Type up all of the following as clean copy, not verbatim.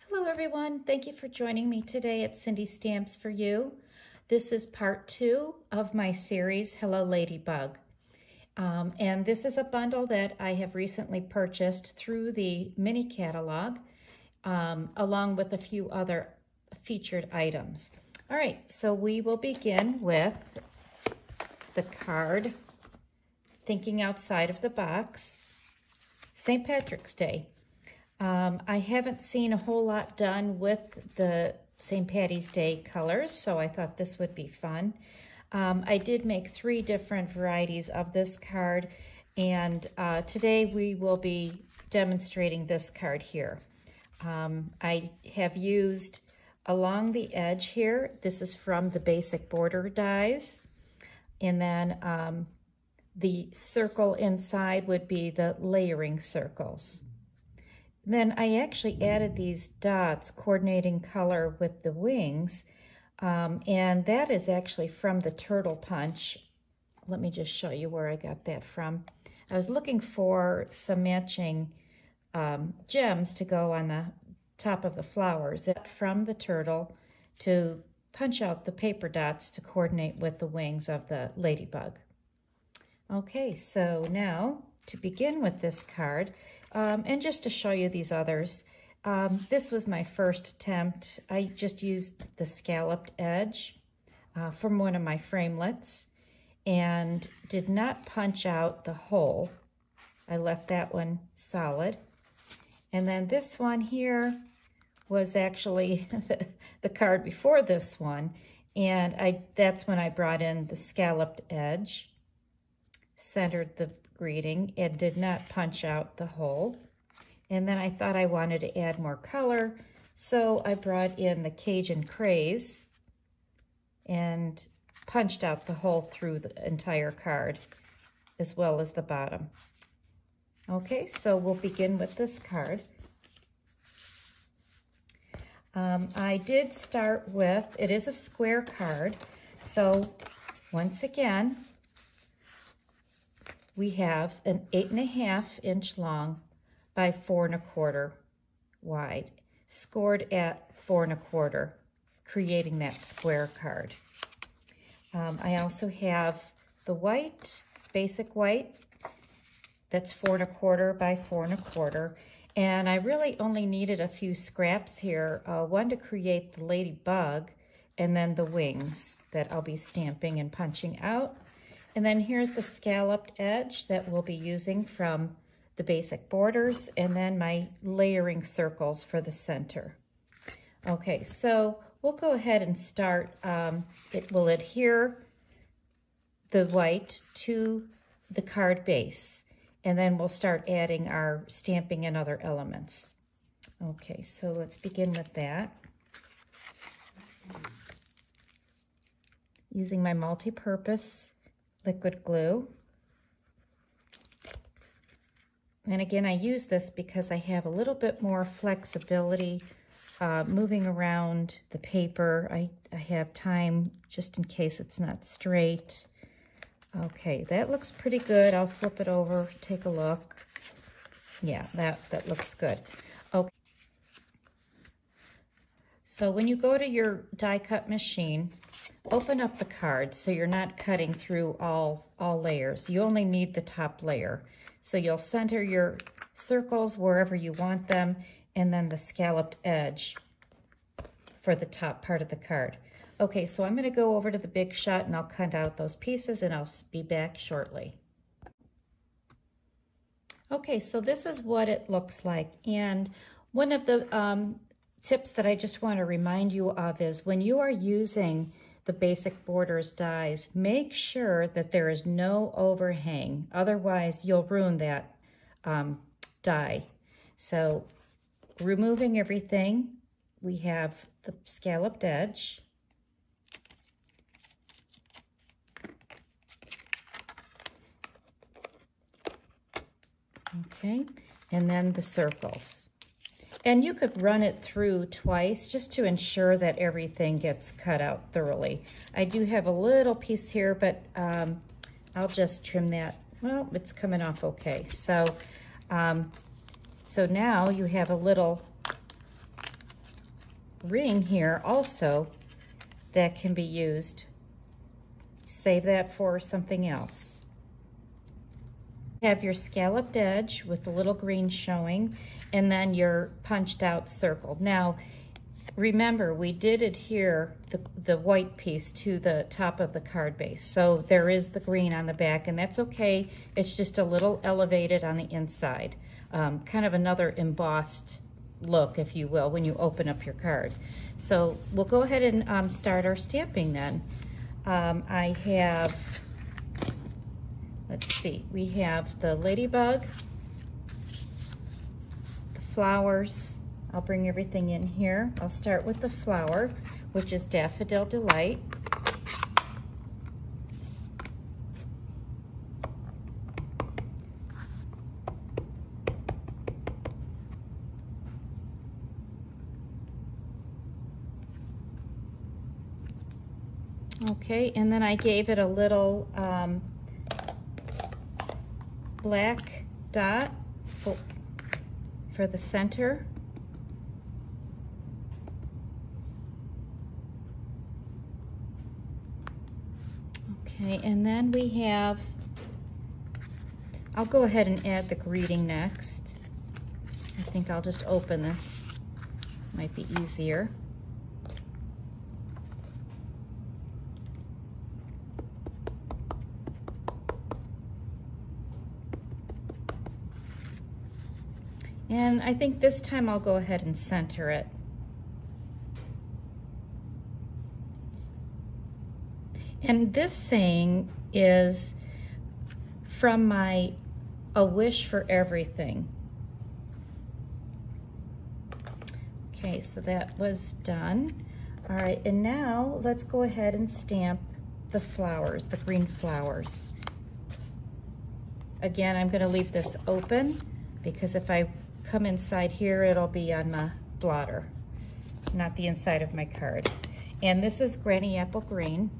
Hello everyone, thank you for joining me today at Cindy Stamps for You. This is part 2 of my series, Hello Ladybug. And this is a bundle that I have recently purchased through the mini catalog, along with a few other featured items. All right, so we will begin with the card, Thinking Outside of the Box, St. Patrick's Day. I haven't seen a whole lot done with the St. Patty's Day colors, so I thought this would be fun. I did make 3 different varieties of this card, and today we will be demonstrating this card here. I have used along the edge here, this is from the basic border dies, and then the circle inside would be the layering circles. Then I actually added these dots, coordinating color with the wings, and that is actually from the Turtle Punch. Let me just show you where I got that from. I was looking for some matching gems to go on the top of the flowers from the turtle to punch out the paper dots to coordinate with the wings of the ladybug. Okay, so now to begin with this card, and just to show you these others, this was my first attempt. I just used the scalloped edge from one of my framelits and did not punch out the hole. I left that one solid. And then this one here was actually the card before this one, and that's when I brought in the scalloped edge, centered the greeting, and did not punch out the hole. And then I thought I wanted to add more color, so I brought in the Cajun Craze and punched out the hole through the entire card, as well as the bottom. Okay, so we'll begin with this card. I did start with, it is a square card, so once again, we have an 8.5 inch long by 4 1/4 wide, scored at 4 1/4, creating that square card. I also have the white, basic white, that's 4 1/4 by 4 1/4, and I really only needed a few scraps here, one to create the ladybug, and then the wings that I'll be stamping and punching out. And then here's the scalloped edge that we'll be using from the basic borders, and then my layering circles for the center. Okay, so we'll go ahead and start. It will adhere the white to the card base, and then we'll start adding our stamping and other elements. Okay, so let's begin with that. Using my multi-purpose liquid glue. And again, I use this because I have a little bit more flexibility moving around the paper. I have time just in case it's not straight. Okay, that looks pretty good. I'll flip it over, take a look. Yeah, that looks good. Okay. So when you go to your die cut machine, open up the card so you're not cutting through all layers. You only need the top layer. So you'll center your circles wherever you want them, and then the scalloped edge for the top part of the card. Okay, so I'm going to go over to the Big Shot and I'll cut out those pieces, and I'll be back shortly. Okay, so this is what it looks like, and one of the tips that I just want to remind you of is when you are using the basic borders dies, make sure that there is no overhang. Otherwise, you'll ruin that die. So removing everything, we have the scalloped edge. Okay, and then the circles. And you could run it through twice just to ensure that everything gets cut out thoroughly. I do have a little piece here, but I'll just trim that. Well, it's coming off okay. So, so now you have a little ring here also that can be used. Save that for something else. Have your scalloped edge with the little green showing, and then your punched out circle. Now, remember, we did adhere the white piece to the top of the card base, so there is the green on the back, and that's okay. It's just a little elevated on the inside. Kind of another embossed look, if you will, when you open up your card. So we'll go ahead and start our stamping then. I have, let's see, we have the ladybug, the flowers. I'll bring everything in here. I'll start with the flower, which is Daffodil Delight. Okay, and then I gave it a little black dot for the center. Okay, and then we have, I'll go ahead and add the greeting next. I think I'll just open this, might be easier. And I think this time I'll go ahead and center it. And this saying is from my A Wish for Everything. Okay, so that was done. All right, and now let's go ahead and stamp the flowers, the green flowers. Again, I'm gonna leave this open because if I come inside here, it'll be on the blotter, not the inside of my card. And this is Granny Apple Green.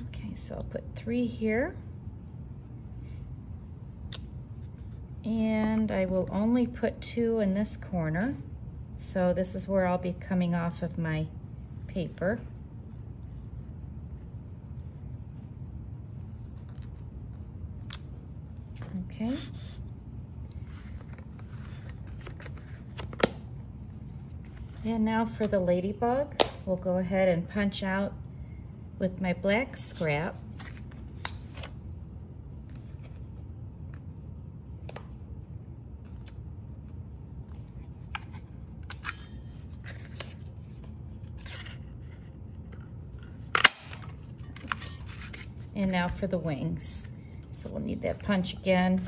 Okay, so I'll put 3 here. And I will only put 2 in this corner. So this is where I'll be coming off of my paper. Okay. And now for the ladybug, we'll go ahead and punch out with my black scrap. And now for the wings. So we'll need that punch again.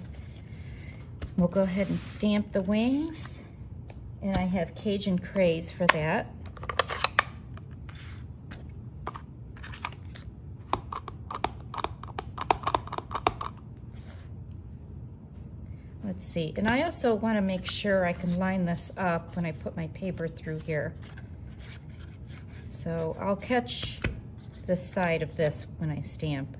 We'll go ahead and stamp the wings. And I have Cajun Craze for that. Let's see, and I also want to make sure I can line this up when I put my paper through here. So I'll catch the side of this when I stamp.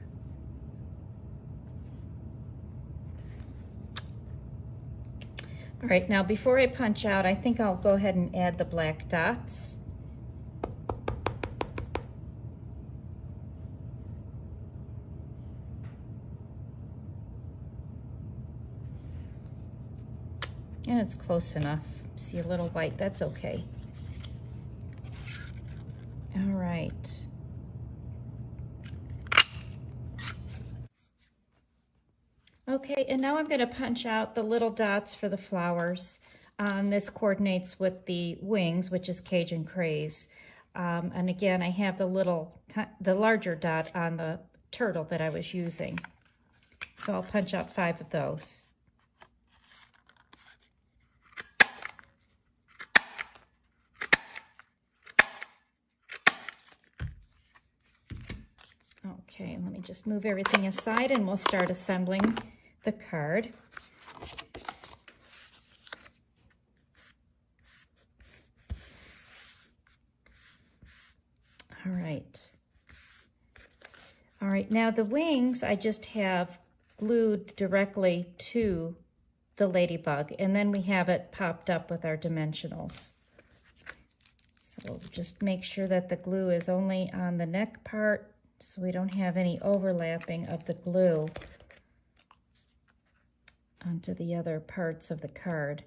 All right, now before I punch out, I think I'll go ahead and add the black dots. And it's close enough. See a little white, that's okay. All right. Okay, and now I'm going to punch out the little dots for the flowers. This coordinates with the wings, which is Cajun Craze. And again, I have the larger dot on the turtle that I was using. So I'll punch out 5 of those. Okay, let me just move everything aside and we'll start assembling the card. All right. All right, now the wings, I just have glued directly to the ladybug, and then we have it popped up with our dimensionals. So just make sure that the glue is only on the neck part so we don't have any overlapping of the glue onto the other parts of the card.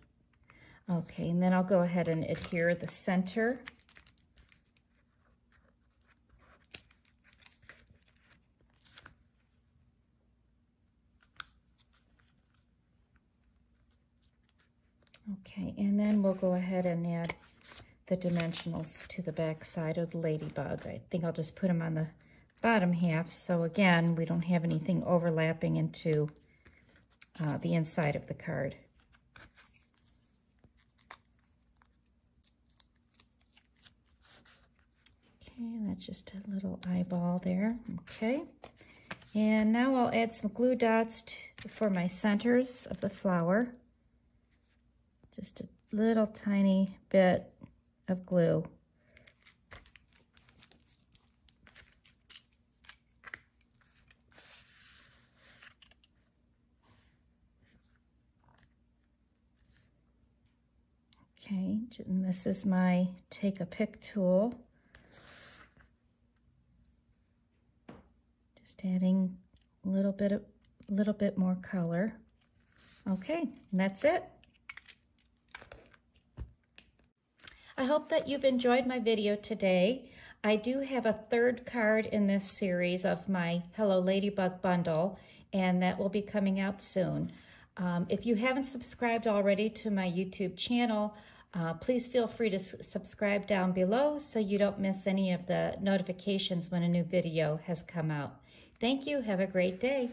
Okay, and then I'll go ahead and adhere the center. Okay, and then we'll go ahead and add the dimensionals to the back side of the ladybug. I think I'll just put them on the bottom half, so again, we don't have anything overlapping into the inside of the card. Okay, that's just a little eyeball there. Okay, and now I'll add some glue dots for my centers of the flower. Just a little tiny bit of glue. Okay, and this is my take a pick tool. Just adding a little bit more color. Okay, and that's it. I hope that you've enjoyed my video today. I do have a third card in this series of my Hello Ladybug Bundle, and that will be coming out soon. If you haven't subscribed already to my YouTube channel, please feel free to subscribe down below so you don't miss any of the notifications when a new video has come out. Thank you. Have a great day.